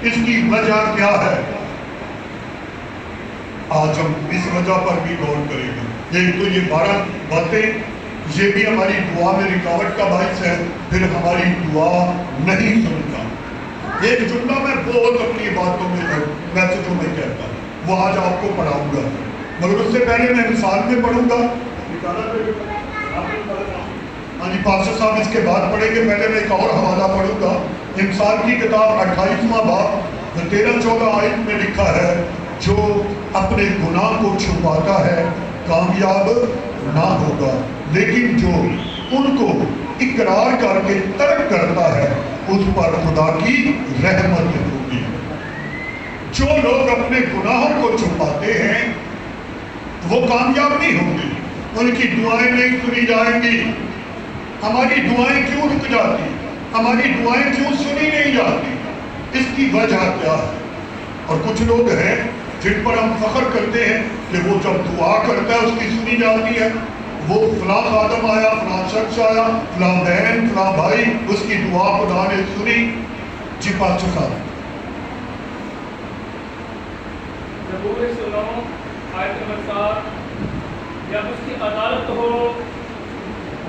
اس کی وجہ کیا ہے؟ آج ہم اس وجہ پر بھی غور کریں گے۔ ایک تو یہ 12 باتیں، یہ بھی ہماری دعا میں رکاوٹ کا باعث ہے، پھر ہماری دعا نہیں سنتا۔ ایک جملہ میں بہت اپنی باتوں میں میسجوں میں کہتا ہوں، وہ آج آپ کو پڑھاؤں گا، مگر اس سے پہلے میں مثال میں پڑھوں گا۔ ہاں جی پاسٹر صاحب اس کے بعد پڑھیں گے، پہلے میں ایک اور حوالہ پڑھوں گا۔ انسان کی کتاب 28واں باب 13-14 آیت میں لکھا ہے، جو اپنے گناہ کو چھپاتا ہے کامیاب نہ ہوگا، لیکن جو ان کو اقرار کر کے ترک کرتا ہے اس پر خدا کی رحمت ہوگی۔ جو لوگ اپنے گناہوں کو چھپاتے ہیں وہ کامیاب نہیں ہوں گے، ان کی دعائیں نہیں سنی جائیں گی۔ ہماری دعائیں کیوں رک جاتی؟ ہماری دعائیں کیوں سنی نہیں جاتی؟ اس کی وجہ کیا ہے؟ اور کچھ لوگ ہیں جن پر ہم فخر کرتے ہیں کہ وہ جب دعا کرتا ہے اس کی سنی جاتی ہے، وہ فلاں خادم آیا، فلاں شخص آیا، فلاں بہن، فلاں بھائی، اس کی دعا خدا نے سنی۔ جی پاسٹر صاحب زبور سنو آیت نمبر 7، جب اس کی عدالت ہو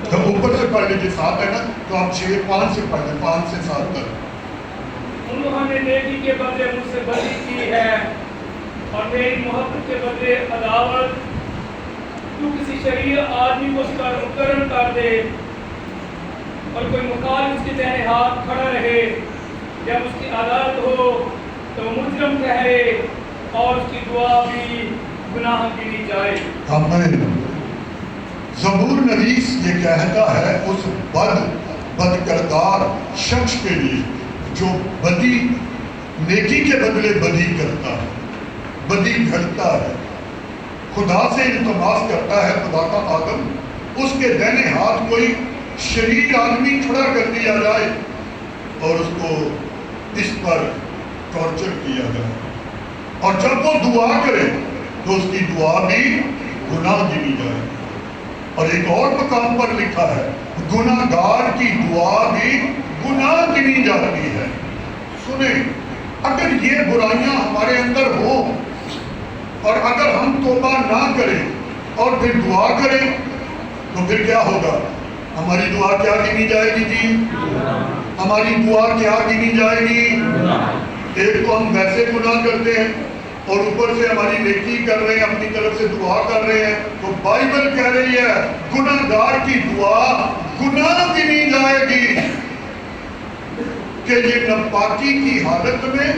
جب اوپر سے پڑھ لیجیے، 7 ہے نا تو آپ 5 سے پڑھ لیں، 5 سے 7 تک۔ انہوں نے نیکی کے بدلے مجھ سے بدی کی ہے اور میری محبت کے بدلے عداوت۔ تو کسی شریر آدمی کو اس کا مقرر کر دے اور کوئی مخالف اس کے دائیں ہاتھ کھڑا رہے، جب اس کی عدالت ہو تو مجرم ٹھہرے اور اس کی دعا بھی گناہ گنی جائے۔ آمین۔ زبور نویس یہ کہتا ہے اس بد کردار شخص کے لیے جو بدی، نیکی کے بدلے بدی کرتا ہے، بدی گھڑتا ہے، خدا سے التماس کرتا ہے خدا کا آدم اس کے دائیں ہاتھ کوئی شریر آدمی کھڑا کر دیا جائے اور اس کو اس پر ٹارچر کیا جائے، اور جب وہ دعا کرے تو اس کی دعا بھی گناہ گنی جائے۔ اور ایک اور مقام پر لکھا ہے گناہ گار کی دعا بھی گناہ گنی جاتی ہے۔ سنیں، اگر یہ برائیاں ہمارے اندر ہوں اور اگر ہم توبہ نہ کریں اور پھر دعا کریں تو پھر کیا ہوگا؟ ہماری دعا کیا گنی جائے گی؟ جی ہماری دعا کیا گنی جائے گی؟ ایک تو ہم ویسے گناہ کرتے ہیں اور اوپر سے ہماری نیکی کر رہے ہیں، اپنی طرف سے دعا کر رہے ہیں، تو بائبل کہہ رہی ہے گناہ گار کی دعا گناہ گنی جائے گی کہ یہ ناپاکی کی حالت میں،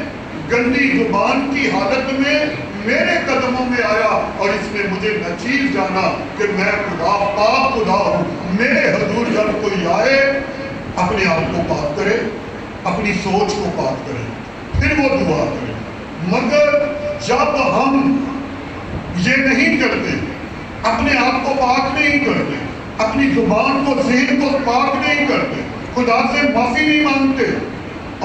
گندی زبان کی حالت میں میرے قدموں میں آیا اور اس نے مجھے نچیز جانا کہ میں خدا پاک خدا ہوں۔ میرے حضور جب کوئی آئے اپنے آپ کو پاک کرے، اپنی سوچ کو پاک کرے، پھر وہ دعا کرے۔ مگر جب ہم یہ نہیں کرتے، اپنے آپ کو پاک نہیں کرتے، اپنی زبان کو، ذہن کو پاک نہیں کرتے، خدا سے معافی نہیں مانگتے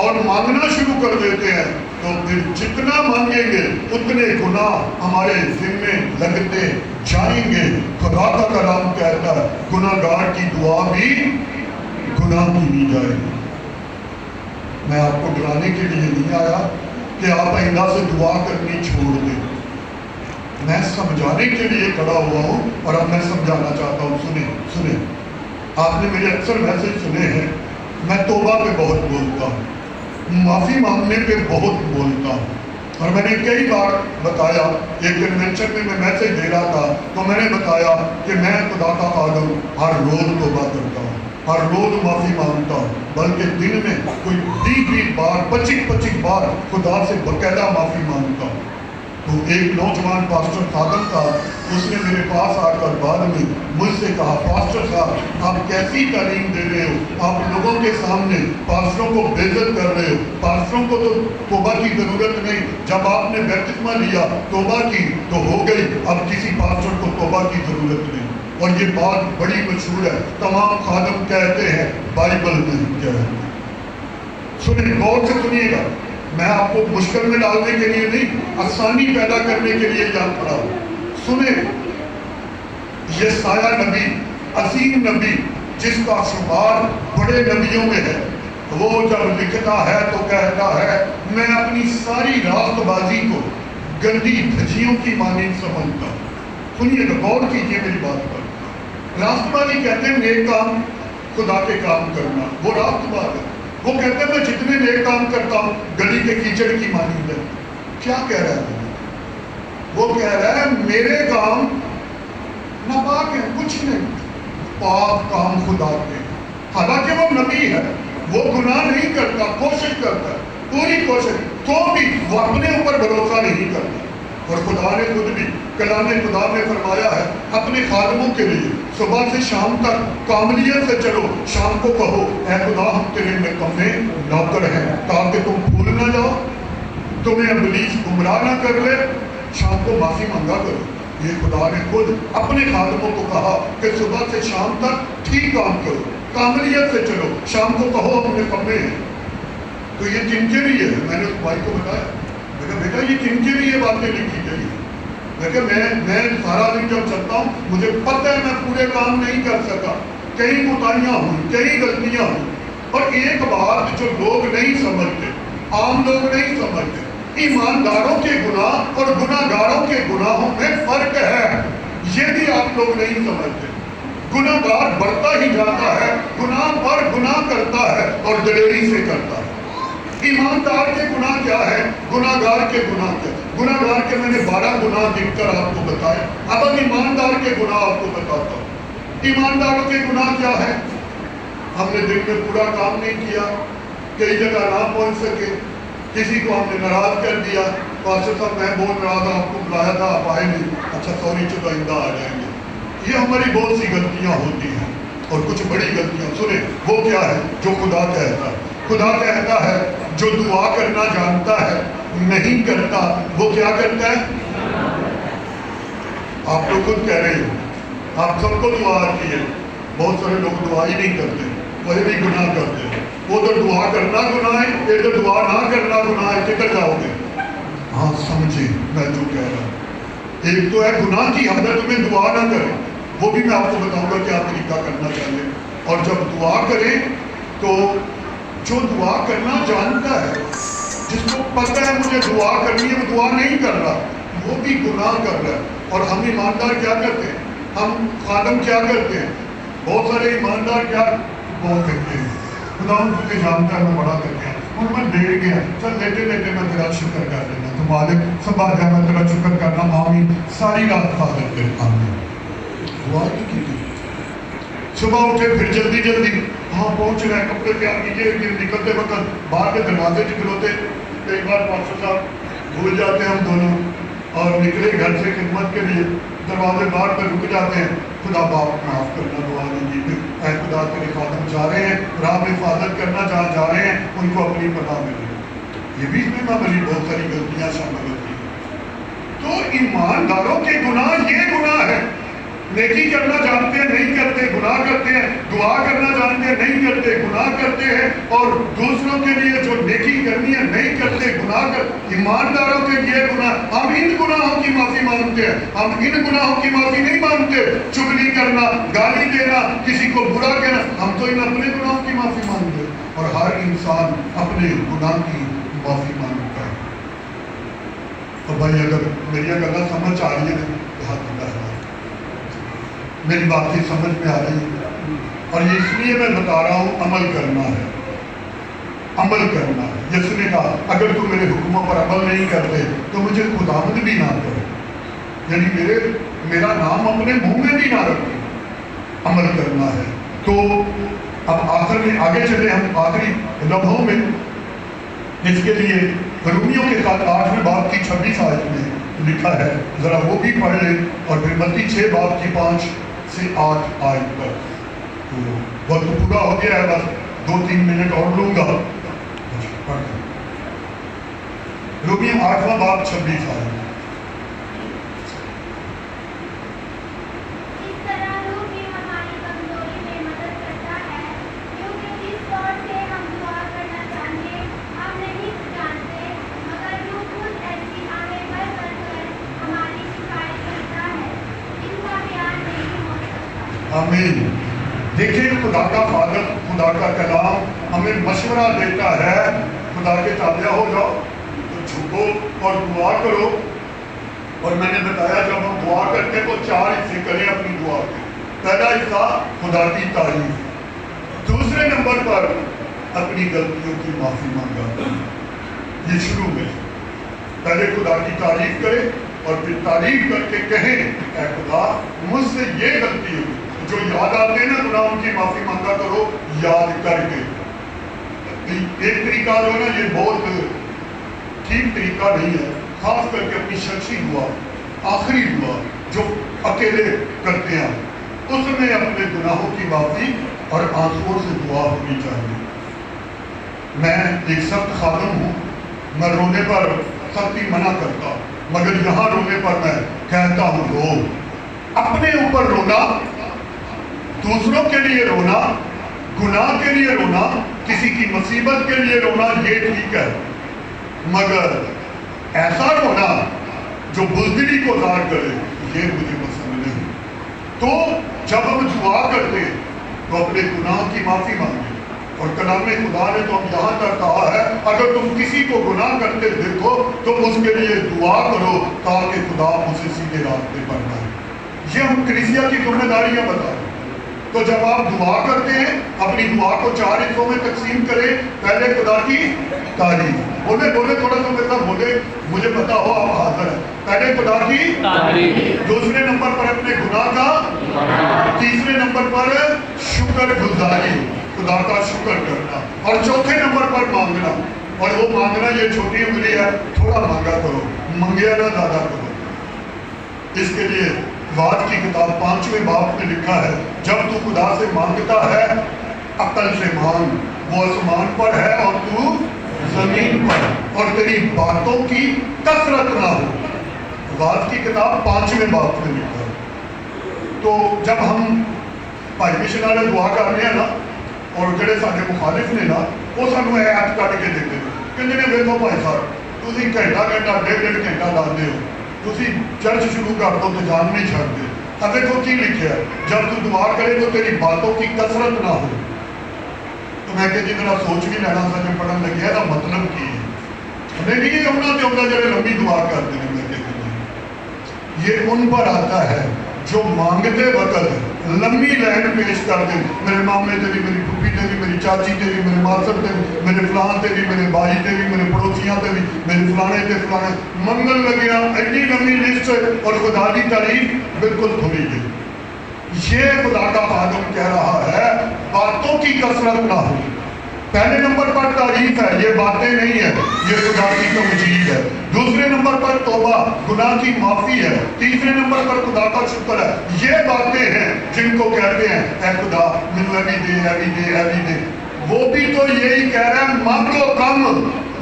اور مانگنا شروع کر دیتے ہیں، تو پھر جتنا مانگیں گے اتنے گناہ ہمارے ذمے لگتے جائیں گے۔ خدا کا کلام کہتا ہے گناہ گار کی دعا بھی گناہ گنی جائے گی۔ میں آپ کو ڈرانے کے لیے نہیں آیا کہ آپ آئندہ سے دعا کرنی چھوڑ دیں، میں سمجھانے کے لیے کھڑا ہوا ہوں اور اب میں سمجھانا چاہتا ہوں۔ سنیں، آپ نے میرے اکثر میسج سنے ہیں، میں توبہ پہ بہت بولتا ہوں، معافی مانگنے پہ بہت بولتا ہوں، اور میں نے کئی بار بتایا، ایک کنونشن میں میسج دے رہا تھا تو میں نے بتایا کہ میں خدا کا خادم ہر روز توبہ کرتا ہوں، ہر روز معافی مانگتا ہوں، بلکہ دن میں کوئی 20 بار 25 بار خدا سے باقاعدہ معافی مانگتا ہوں۔ تو ایک نوجوان پاسٹر خادم تھا، اس نے میرے پاس آ کر بعد میں مجھ سے کہا پاسٹر صاحب آپ کیسی تعلیم دے رہے ہو، آپ لوگوں کے سامنے پاسٹروں کو بے عزت کر رہے ہو، پاسٹروں کو تو توبہ کی ضرورت نہیں، جب آپ نے بیپتسمہ لیا توبہ کی تو ہو گئی، اب کسی پاسٹر کو توبہ کی ضرورت نہیں۔ اور یہ بات بڑی مشہور ہے، تمام خادم کہتے ہیں، بائبل نہیں کہتے۔ سنیں، غور سے سنیے گا، میں آپ کو مشکل میں ڈالنے کے لیے نہیں، آسانی پیدا کرنے کے لیے یہاں کھڑا ہوں۔ سنیں، یسایہ نبی، عظیم نبی جس کا شمار بڑے نبیوں میں ہے، وہ جب لکھتا ہے تو کہتا ہے میں اپنی ساری راست بازی کو گندی دھجیوں کی مانند سمجھتا ہوں. سنیے گا، غور کیجیے میری بات پر. راست بازی کہتے ہیں نیک کام، خدا کے کام کرنا، وہ راست باز ہے. وہ کہتے ہیں میں جتنے نیک کام کرتا ہوں گلی کے کیچڑ کی مانند ہے. کیا کہہ رہا ہے وہ؟ کہہ رہا ہے میرے کام ناپاک ہیں، کچھ نہیں، پاک کام خدا کے. حالانکہ وہ نبی ہے، وہ گناہ نہیں کرتا، کوشش کرتا ہے، پوری کوشش، تو بھی وہ اپنے اوپر بھروسہ نہیں کرتا. اور خدا نے خود بھی کلام خدا میں فرمایا ہے اپنے خادموں کے لیے صبح سے شام تک کاملیت سے چلو، شام کو کہو اے خدا ہم تیرے نکمے نوکر ہیں، تاکہ تم بھول نہ جاؤ، تمہیں ابلیس گمراہ نہ کر لے. شام کو معافی مانگا کرو. یہ خدا نے خود اپنے خادموں کو کہا کہ صبح سے شام تک ٹھیک کام کرو، کاملیت سے چلو، شام کو کہو ہم نکمے ہیں. تو یہ کن کے لیے ہے؟ میں نے اس بھائی کو بتایا، میں کہا بیٹا یہ کن کے لیے باتیں لکھی گئی ہیں؟ میں کہا میں سارا دن جب چلتا ہوں مجھے پتہ ہے میں پورے کام نہیں کر سکا، کئی کوتاہیاں ہوئی، کئی غلطیاں ہوئی. اور ایک بات جو لوگ نہیں سمجھتے، عام لوگ نہیں سمجھتے، ایمانداروں کے گناہ اور گناہ گاروں کے گناہوں میں فرق ہے. یہ بھی آپ لوگ نہیں سمجھتے. گناہ گار بڑھتا ہی جاتا ہے، گناہ پر گناہ کرتا ہے اور دلیری سے کرتا ہے. ایماندار کے گناہ کیا ہے، گناہ گار کے گناہ کیا ہے؟ گناہ گار کے میں نے 12 گناہ گن کر آپ کو بتایا. اب ایماندار کے گناہ آپ کو بتاتا ہوں. ایمانداروں کے گناہ کیا ہے؟ ہم نے دن میں پورا کام نہیں کیا، کئی جگہ نہ پہنچ سکے، کسی کو ہم نے ناراض کر دیا. پاسٹر صاحب میں بول رہا تھا، آپ کو بلایا تھا، آپ آئے نہیں، اچھا سوری چلو آئندہ آ جائیں گے. یہ ہماری بہت سی غلطیاں ہوتی ہیں اور کچھ بڑی غلطیاں. سنیں وہ کیا ہے جو خدا کہتا ہے؟ خدا کہتا ہے جو دعا کرنا جانتا ہے نہیں کرتا وہ کیا کرتا ہے؟ آپ لوگ خود کہہ رہے ہو، آپ سب کو دعا آتی ہے، بہت سارے لوگ دعا ہی نہیں کرتے، وہی بھی گناہ کرتے ہیں. وہ تو دعا کرنا گناہ ہے، یہ تو دعا نہ کرنا گناہ ہے. کدھر جاؤ گے؟ ہاں سمجھے میں جو کہہ رہا ہوں. ایک تو ہے گناہ کی حالت میں دعا نہ کریں، وہ بھی میں آپ کو بتاؤں گا کیا طریقہ کرنا چاہیے. اور جب دعا کریں تو جو دعا کرنا جانتا ہے، جس کو پتہ ہے مجھے دعا کرنی ہے، وہ دعا نہیں کر رہا، وہ بھی گناہ کر رہا ہے. اور ہم ایماندار کیا کرتے ہیں؟ ہم خادم کیا کرتے ہیں؟ بہت سارے ایماندار کیا بہت کرتے ہیں، خدا تجھے جانتا ہے میں بڑا کرتے ہیں، اور میں لیٹ گیا، چل لیٹے لیٹے میں تیرا شکر کر لینا، تو مالک صبح جا میں تیرا شکر کرنا، آمین. ساری رات فاضل کر آمین. دعا نہیں کی تھی. صبح اٹھے پھر جلدی جلدی ہاں پہنچ رہے ہیں، کپڑے تیار کیجیے، پھر نکلتے وقت باہر کے دروازے کھلوتے. کئی بار پاسٹر صاحب بھول جاتے ہیں ہم دونوں اور نکلے گھر سے خدمت کے لیے، دروازے باہر پہ رک جاتے ہیں. خدا باپ معاف کرنا، دعا نہیں کی. اے خدا تیرے خادم جا رہے ہیں راہ میں حفاظت کرنا، جہاں جا رہے ہیں ان کو اپنی پناہ ملے. یہ بھی اس میں معمولی بہت ساری غلطیاں شامل ہوتی ہیں. تو ایمانداروں کے گناہ یہ گناہ ہے، نیکی کرنا جانتے ہیں نہیں کرتے، گناہ کرتے ہیں، دعا کرنا جانتے ہیں نہیں کرتے، گناہ کرتے ہیں، اور دوسروں کے لیے جو نیکی کرنی ہے نہیں کرتے، گناہ کر. ایمانداروں کے یہ گناہ، ہم ان گناہوں کی معافی مانگتے ہیں، ہم ان گناہوں کی معافی نہیں مانگتے. چغلی کرنا، گالی دینا، کسی کو برا کہنا، ہم تو ان اپنے گناہوں کی معافی مانگتے ہیں. اور ہر انسان اپنے گناہ کی معافی مانگتا ہے. تو بھائی اگر میری گلا سمجھ آ رہی ہے تو ہاتھ اٹھائیں. میری بات ہی سمجھ میں آ رہی ہے، اور یہ اس لیے میں بتا رہا ہوں عمل کرنا ہے، عمل کرنا ہے. یسوع نے کہا اگر تم میرے حکموں پر عمل نہیں کرتے تو مجھے خداوند بھی نہ کرو، یعنی میرا نام اپنے منہ میں بھی نہ رکھو. عمل کرنا ہے. تو اب آخر میں آگے چلے ہم آخری لمحوں میں. اس کے لیے رومیوں کے ساتھ 8ویں باب کی 26 آیت میں لکھا ہے، ذرا وہ بھی پڑھ لیں، اور پھر متی 6 باب کی 5 سے 8 آیت پر. تو وقت پورا ہو گیا ہے، بس 2-3 منٹ اور لوں گا. رومیوں 8واں باب 26 آیت. آمین. دیکھیں خدا کا فاضل، خدا کا کلام ہمیں مشورہ دیتا ہے. خدا کے تابع ہو جاؤ تو جھکو اور دعا کرو. اور میں نے بتایا جب ہم دعا کرتے ہیں تو 4 حصے کریں اپنی دعا کے. پہلا حصہ خدا کی تعریف, دوسرے نمبر پر اپنی غلطیوں کی معافی مانگا. یہ شروع میں پہلے خدا کی تعریف کرے اور پھر تعریف کر کے کہیں اے خدا مجھ سے یہ غلطی ہوئی. جو یاد آتے ہیں نا گناہوں کی معافی مانگا کرو یاد کر کے. ایک طریقہ جو ہے نا یہ بہت ٹھیک طریقہ نہیں ہے, خاص کر کے اپنی شخصی دعا, آخری دعا جو اکیلے کرتے ہیں اس میں اپنے گناہوں کی معافی اور آنسوؤں سے دعا ہونی چاہیے. میں ایک سخت خادم ہوں, میں رونے پر سختی منع کرتا, مگر یہاں رونے پر میں کہتا ہوں رو. اپنے اوپر رونا, دوسروں کے لیے رونا, گناہ کے لیے رونا, کسی کی مصیبت کے لیے رونا یہ ٹھیک ہے, مگر ایسا رونا جو بزدلی کو ظاہر کرے یہ مجھے پسند نہیں. تو جب ہم دعا کرتے ہیں تو اپنے گناہ کی معافی مانگیں. اور کلام خدا نے تو ہم یہاں تک کہا ہے اگر تم کسی کو گناہ کرتے دیکھو تو اس کے لیے دعا کرو تاکہ خدا اسے سیدھے راستے پر لائے. یہ ہم کلیسیا کی ذمہ داریاں بتا رہے ہیں. تو جب آپ دعا کرتے ہیں اپنی دعا کو 4 حصوں میں تقسیم کریں. پہلے خدا کی تعریف, بولے تھوڑا سا میرے ساتھ بولے, مجھے پتا ہو آپ حاضر ہیں. پہلے خدا کی تعریف, دوسرے نمبر پر اپنے گناہ کا, تیسرے نمبر پر شکر گزاری, خدا کا شکر کرنا, اور چوتھے نمبر پر مانگنا. اور وہ مانگنا یہ چھوٹی انگلی ہے, تھوڑا مانگا کرو, منگیا نہ زیادہ کرو. اس کے لیے وعد کی کتاب 5ویں باب میں لکھا ہے جب تو خدا سے مانگتا ہے عقل سے مانگ, وہ آسمان پر ہے اور تو زمین پر, اور تیری باتوں کی کثرت نہ ہو. وعد کی کتاب 5ویں باب میں لکھا ہے. تو جب ہم بھائی مشن والے دعا کر رہے ہیں نا, اور جڑے سارے مخالف نے نا وہ سانو ایپ کٹ کے دیتے ہیں, کہتے ہیں ویکھو بھائی صاحب تسی گھنٹہ 1.5 گھنٹہ لاتے ہو, تسی چرچ شروع کر دو تو جان نہیں چھڑتے. اب دیکھو کی لکھا ہے جب تو دعا کرے تو تیری باتوں کی کثرت نہ ہو. تو میں کہ جی میرا سوچ بھی لینا سا جو پڑھن لگے ہے مطلب کی ہے. ہمیں نہیں ہونا تو ہوتا جڑے لمبی دعا کرتے ہیں. میں کہ یہ ان پر آتا ہے جو مانگتے وقت لمبی لائن پیش کر دیں, میرے مامے تیری, میری پھوپھی تیری, میری چاچی تیری, میرے ماسٹر تیری, میرے فلان تیری, میرے بھائی تیری, میرے پڑوسیاں تیری, میرے فلانے تے فلانے, منگل لگیا ایڈی لمبی لسٹ, اور خدا کی تعریف بالکل تھوڑی گئی. یہ خدا کا خادم کہہ رہا ہے باتوں کی کثرت نہ ہو. پہلے نمبر پر تعریف ہے, یہ باتیں نہیں ہے, یہ خدا کی تمجید ہے. دوسرے نمبر پر توبہ, گناہ کی معافی ہے. تیسرے نمبر پر خدا کا شکر ہے. یہ باتیں ہیں جن کو کہتے ہیں اے خدا مجھے ابھی دے, ابھی دے, ابھی دے. وہ بھی تو یہی کہہ رہے ہیں مانگو کم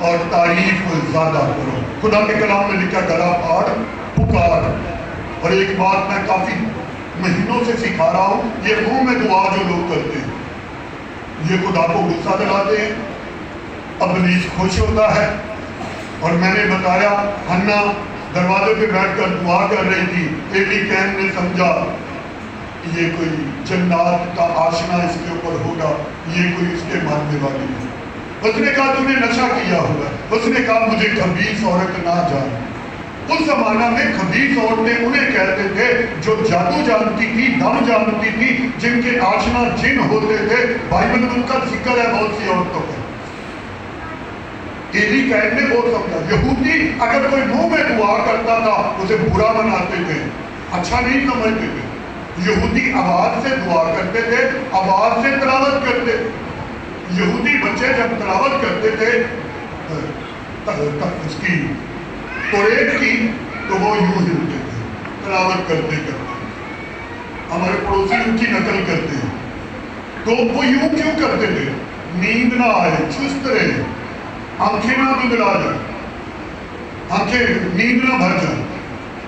اور تعریف زیادہ کرو. خدا کے کلام میں لکھا گلا پھاڑ پکار. اور ایک بات میں کافی مہینوں سے سکھا رہا ہوں, یہ منہ میں دعا جو لوگ کرتے ہیں یہ خدا کو غصہ دلاتے ہیں, ابلیس خوش ہوتا ہے. اور میں نے بتایا ہنا دروازے پہ بیٹھ کر دعا کر رہی تھی, ایلی کین نے سمجھا یہ کوئی جنات کا آشنا اس کے اوپر ہوگا, یہ کوئی اس کے ماننے والی ہے. اس نے کہا تم نے نشہ کیا ہوا, اس نے کہا مجھے خبیث عورت نہ جان. اس زمانہ میں خبیث عورتیں انہیں کہتے تھے جو جادو جانتی تھی, دم جانتی تھی, جن کے آشنا جن ہوتے تھے. بائبل میں ان کا ذکر ہے بہت سی عورتوں کا. ایلی کین نے وہ سمجھا. یہودی اگر کوئی منہ میں دعا کرتا تھا اسے برا مناتے تھے, اچھا نہیں سمجھتے تھے. یہودی آواز سے دعا کرتے تھے, آواز سے تلاوت کرتے تھے. یہودی بچے جب تلاوت کرتے تھے اس کی توریت کی تو وہ یوں ہلتے تھے تلاوت کرتے کرتے. ہمارے پڑوسی ان کی نقل کرتے ہیں تو وہ یوں کیوں کرتے تھے, نیند نہ آئے, چست رہے, آنکھیں نہ دھندلا جائیں, آنکھیں نیند نہ بھر جائیں.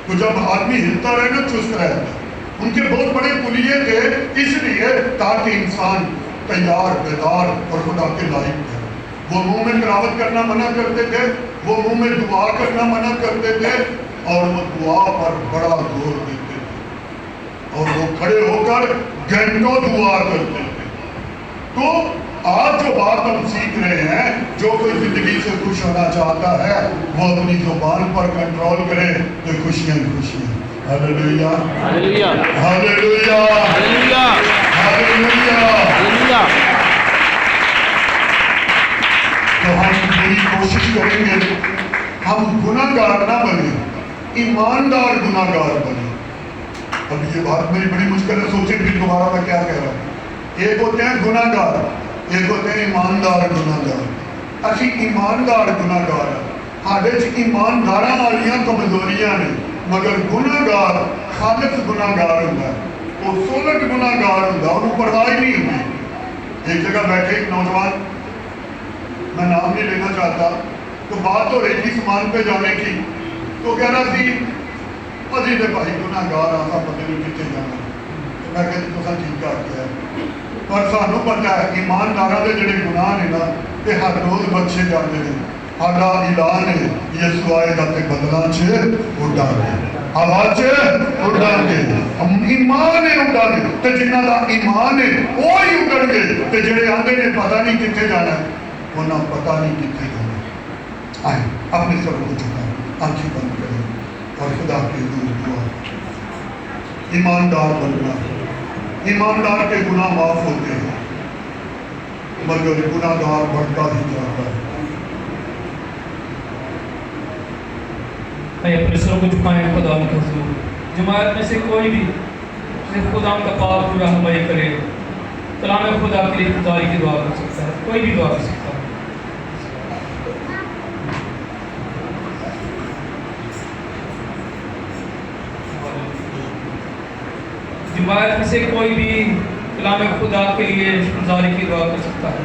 تو جب آدمی ہلتا رہے نا چست رہتا. ان کے بہت بڑے کلیے تھے اس لیے تاکہ انسان تیار بیدار اور خدا کے لائق ہے. وہ منہ میں تلاوت کرنا منع کرتے تھے, وہ منہ میں دعا کرنا منع کرتے تھے, اور وہ دعا پر بڑا زور دیتے تھے, اور وہ کھڑے ہو کر گھنٹوں دعا کرتے تھے. تو آج جو بات ہم سیکھ رہے ہیں، جو کوئی زندگی سے خوش ہونا چاہتا ہے وہ اپنی زبان پر کنٹرول کرے تو خوشیاں ہی خوشیاں۔ ہاللیلویہ ہاللیلویہ ہاللیلویہ ہاللیلویہ ہاللیلویہ۔ ہاللیلویہ۔ تو ہم پوری کوشش کریں گے ہم گناہ گار نہ بنے، ایماندار گناہ گار بنے۔ اب یہ بات میری بڑی مشکل ہے، سوچیں پھر دوبارہ میں کیا کہہ رہا ہوں۔ ایک ہوتے ہیں گناہ گار، ایک ہوتے ہیں ایماندار گناہ گار۔ اسی ایماندار گناہ گار ہیں، ہاڈے چ ایمانداراں والیاں کمزوریاں نے، مگر گناہ گار خالص گناہ گار ہوندا ہے، وہ سولٹ گناہ گار ہوندا ہے، انہوں پرواہ ہی نہیں ہوتی۔ ایک جگہ بیٹھے ایک نوجوان، میں نام نہیں لینا چاہتا، تو بات ہو رہی تھی سامان پہ جانے کی، تو کہہ رہا سی اجی دے بھائی گناہ گار آسا پتہ نہیں کتنے جانا۔ میں کہتی تو ٹھیک کر کے ہے، پر سانوں پتہ ہے ایمانداراں دے جڑے گناہ نے نا یہ ہر روز بخشے جاندے نے۔ ساڈا اعلان ہے یسوع آئے گا تے بدلاں چ اڈاں گے، آواز اڈاں گے، ہم ایمان ہے اڈاں گے، تے جنہاں دا ایمان ہے وہی اڈن گے، تے جڑے آندے نے پتہ نہیں کتنے جانا ہے انہاں پتہ نہیں کتنے جانا ہے۔ آئیں اپنے سر کو جھکائیں، آنکھیں بند کریں اور خدا کی حضور دعا۔ ایماندار بننا، ایماندار کے گناہ معاف ہوتے ہیں مگر گناہ گار بڑھتا ہی جاتا ہے۔ اپنے سر کو جھکائیں خدا کے حضور۔ جماعت میں سے کوئی بھی خدا کا پاک رہنمائی کرے، کلام خدا کے لیے خدائی کی دعا کر سکتا ہے، کوئی بھی دعا کر سکتا ہے۔ جماعت میں سے کوئی بھی کلام خدا کے لیے خدائی کی دعا کر سکتا ہے۔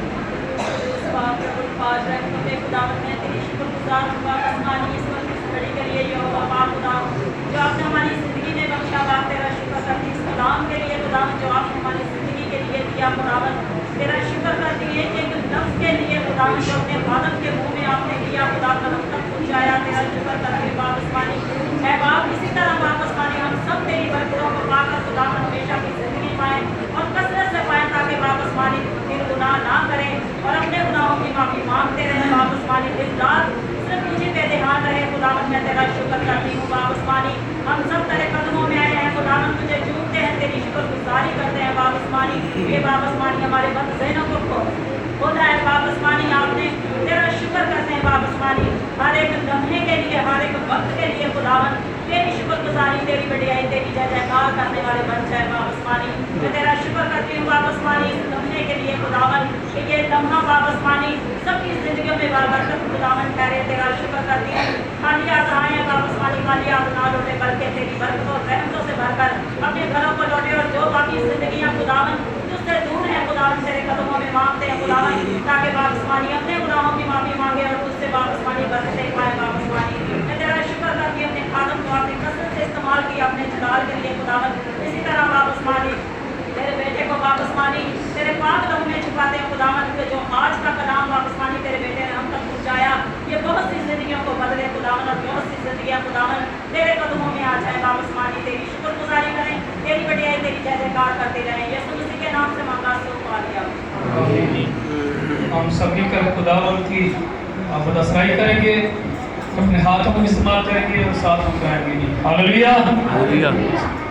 جو آپ نے ہماری زندگی میں بخشا، بات تیرا شکر کرتی اس کلام کے لیے خداوند جو آپ نے ہماری زندگی کے لیے دیا خداوند، تیرا شکر کرتی ہے کہ ایک لفظ کے لیے خداوند جو اپنے خادم کے منہ میں آپ نے دیا خدا قدم تک پہنچایا، تیرا شکر کرتی ہے باپ اسمانی۔ اے باپ اسی طرح باپ اسمانی ہم سب تیری برکتوں کو پا کر خداوند ہمیشہ کی زندگی پائیں اور کثرت سے پائیں تاکہ باپ اسمانی پھر گناہ نہ کریں اور اپنے گناہوں کی معافی مانگتے رہیں باپ اسمانی۔ دن رات صرف تجھے پہ دھیان رہے خداوند، میں تیرا شکر کرتی ہوں باپ اسمانی۔ ہم سب تیرے قدموں میں آئے ہیں خداوند، تجھے جھومتے ہیں، تیری شکر گزاری کرتے ہیں باپ اسمانی۔ یہ باپ اسمانی ہمارے بد ذہنوں کو خدا ہے باپ اسمانی، آپ نے تیرا شکر کرتے ہیں باپ اسمانی ہر ایک لمحے کے لیے، ہر ایک وقت کے لیے خداوند تیری شکر گزاری، تیری بڑائی، تیری جے جیکار کرنے والے بن جائے باپ اسمانی۔ میں تیرا شکر کرتی ہوں باپ اسمانی اس لمحے کے لیے خداوند کہ یہ لمحہ باپ اسمانی سب کی زندگیوں میں بابرکت خداوند ٹھہرے، تیرا شکر کرتی ہوں۔ خالی ہاتھ آئے ہیں باپ اسمانی، خالی ہاتھ نہ لوٹے بلکہ تیری برکتوں اور رحمتوں سے بھر کر اپنے گھروں کو لوٹے، اور جو باقی زندگیاں خداوند تجھ سے دور ہیں خداوند تیرے قدموں میں مانگتے ہیں خداوند، تاکہ باپ اسمانی اپنے گناہوں کی معافی مانگے اور تجھ سے باپ اسمانی برکتیں پائے باپ اسمانی۔ میں تیرا شکر کرتی ہوں اپنے خادم کو آپ نے کثرت سے استعمال کیا اپنے جلال کے لیے خداوند، اسی طرح باپ اسمانی تیرے بیٹے کو باپ اسمانی تیرے پاک لہو میں چھپاتے ہیں خداوند، جو آج کا کلام باپ اسمانی تیرے بیٹے نے ہم تک پہنچایا یہ بہت سی زندگیوں کو بدلے خداوند، اور بہت سی زندگیاں خداوند تیرے قدموں میں آ جائیں باپ اسمانی، تیری شکر گزاری کریں، تیری بڑائی، تیری جے جیکار کرتے رہیں۔ یسوع مسیح کے نام سے مانگا سو پالیا۔ ہم سب مل کر خداوند کی خدا سرائی کریں گے، اپنے ہاتھوں کو استعمال کریں گے اور ساتھ ہم گائیں گے۔ ہاللیلویہ۔